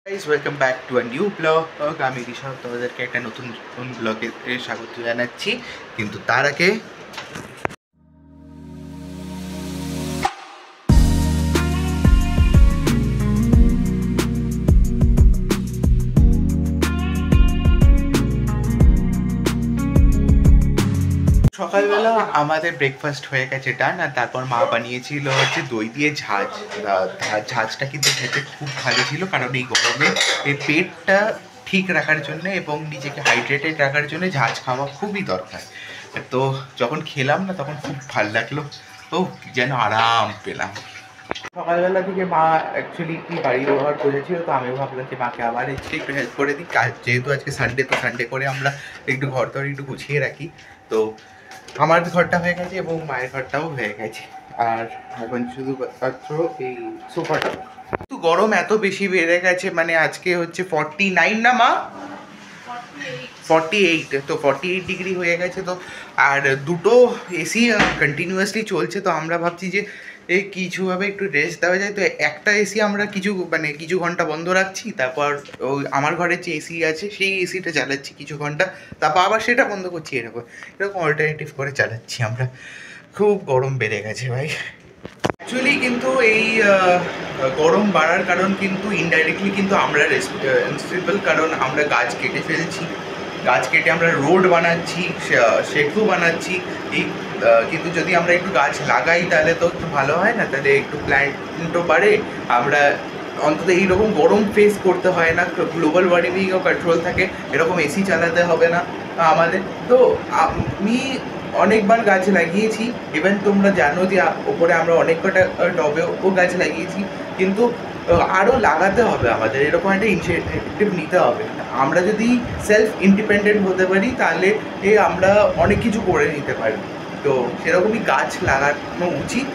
Guys welcome back to a new blog. আমি ঋষভ তোমাদেরকে একটা নতুন ব্লগে স্বাগত জানাচ্ছি। কিন্তু তার আগে সকালবেলা আমাদের ব্রেকফাস্ট হয়ে গেছে ডান, আর তারপর মা বানিয়েছিল হচ্ছে দই দিয়ে ঝাঁঝ। ঝাঁঝটা কিন্তু খেতে খুব ভালো ছিল, কারণ এই গরমে এই পেটটা ঠিক রাখার জন্য এবং নিজেকে হাইড্রেটেড রাখার জন্য ঝাঁঝ খাওয়া খুবই দরকার। তো যখন খেলাম না তখন খুব ভালো লাগলো, ও যেন আরাম পেলাম। সকালবেলা থেকে মা অ্যাকচুয়ালি কি বাড়ি ব্যবহার করেছিল, তো আমি ভাবলাম যে মাকে আবার একটু হেল্প করে দিই। কাজ যেহেতু আজকে সানডে, তো সানডে করে আমরা একটু ঘর দর একটু গুছিয়ে রাখি। তো আমার ঘরটা হয়ে গেছে এবং মায়ের ঘরটাও হয়ে গেছে, আর এখন শুধুমাত্র এই সোফাটা। তো গরম এত বেশি বেড়ে গেছে, মানে আজকে হচ্ছে 49 না মা, 48, তো 48 ডিগ্রি হয়ে গেছে। তো আর দুটো এসি কন্টিনিউয়াসলি চলছে, তো আমরা ভাবছি যে এই কিছুভাবে একটু রেস্ট দেওয়া যায়। তো একটা এসি আমরা কিছু ঘন্টা বন্ধ রাখছি, তারপর ওই আমার ঘরে যে এসি আছে সেই এসিটা চালাচ্ছি কিছু ঘন্টা, তারপর আবার সেটা বন্ধ করছি। এরকম অল্টারনেটিভ করে চালাচ্ছি আমরা। খুব গরম বেড়ে গেছে ভাই। অ্যাকচুয়ালি কিন্তু এই গরম বাড়ার কারণ কিন্তু ইনডাইরেক্টলি কিন্তু আমরা রেসপন্সিবল, কারণ আমরা গাছ কেটে ফেলছি। গাছ কেটে আমরা রোড বানাচ্ছি, সেতু বানাচ্ছি। এই কিন্তু যদি আমরা একটু গাছ লাগাই তাহলে তো একটু ভালো হয় না? তাহলে একটু প্ল্যান্টও বাড়ে, আমরা অন্তত এইরকম গরম ফেস করতে হয় না, গ্লোবাল ওয়ার্মিংও কন্ট্রোল থাকে, এরকম এসি চালাতে হবে না আমাদের। তো আমি অনেকবার গাছ লাগিয়েছি, ইভেন তোমরা জানো যে ওপরে আমরা অনেক কটা টবেও গাছ লাগিয়েছি, কিন্তু আরও লাগাতে হবে আমাদের। এরকম একটা ইনিশিয়েটিভ নিতে হবে। আমরা যদি সেলফ ইন্ডিপেন্ডেন্ট হতে পারি তাহলে আমরা অনেক কিছু করে নিতে পারি। তো সেরকমই গাছ লাগানো উচিত।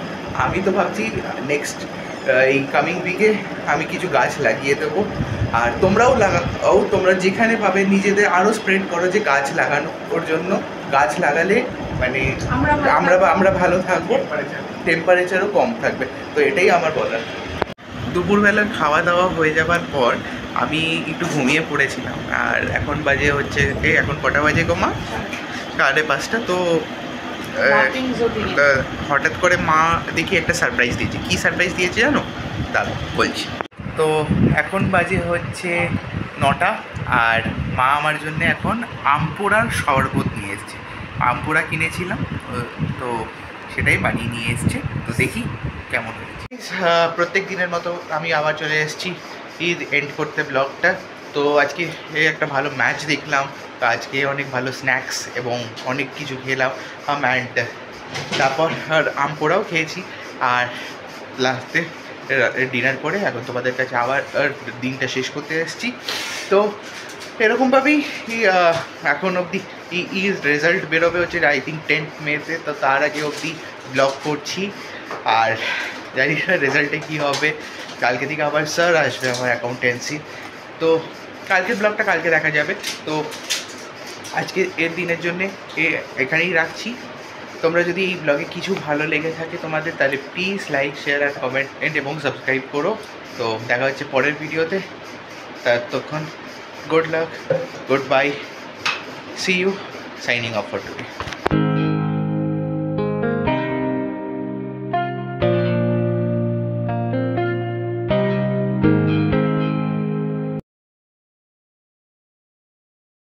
আমি তো ভাবছি নেক্সট এই কামিং উইকে আমি কিছু গাছ লাগিয়ে দেবো, আর তোমরাও লাগাও। তোমরা যেখানে পাবে নিজেদের আরও স্প্রেড করো যে গাছ লাগানোর জন্য। গাছ লাগালে মানে আমরা ভালো থাকবো, টেম্পারেচারও কম থাকবে। তো এটাই আমার বলার। দুপুরবেলার খাওয়া দাওয়া হয়ে যাবার পর আমি একটু ঘুমিয়ে পড়েছিলাম, আর এখন বাজে হচ্ছে এখন কটা বাজে গো মা? 5:30। তো হঠাৎ করে মা দেখি একটা সারপ্রাইজ দিয়েছে। কী সারপ্রাইজ দিয়েছে জানো? দাঁড়াও বলছি। তো এখন বাজে হচ্ছে 9টা, আর মা আমার জন্য এখন আমপোড়ার শরবত নিয়ে এসছে। আমপোড়া কিনেছিলাম, তো সেটাই বানিয়ে নিয়ে এসছে। তো দেখি কেমন হয়েছে। প্রত্যেক দিনের মতো আমি আবার চলে এসেছি ঈদ এন্ড করতে ব্লগটা। তো আজকে একটা ভালো ম্যাচ দেখলাম, তো আজকে অনেক ভালো স্ন্যাক্স এবং অনেক কিছু খেলাম, অ্যান্ড তারপর আম পোড়াও খেয়েছি। আর লাস্টে ডিনার করে এখন তোমাদের কাছে আবার দিনটা শেষ করতে এসেছি। তো এরকমভাবেই এখন অবধি ঈদ রেজাল্ট বেরোবে হচ্ছে আই থিঙ্ক 10th মেতে, তো তার আগে অবধি ব্লগ করছি। আর জানি না রেজাল্টে কী হবে। কালকে থেকে আবার স্যার আসবে আমার অ্যাকাউন্টেন্সি, তো কালকের ব্লগটা কালকে দেখা যাবে। তো আজকে এর দিনের জন্যে এখানেই রাখছি। তোমরা যদি এই ব্লগে কিছু ভালো লেগে থাকে তোমাদের, তাহলে প্লিজ লাইক, শেয়ার আর কমেন্ট এবং সাবস্ক্রাইব করো। তো দেখা হচ্ছে পরের ভিডিওতে। ততক্ষণ good luck, good bye, see you, signing off for today.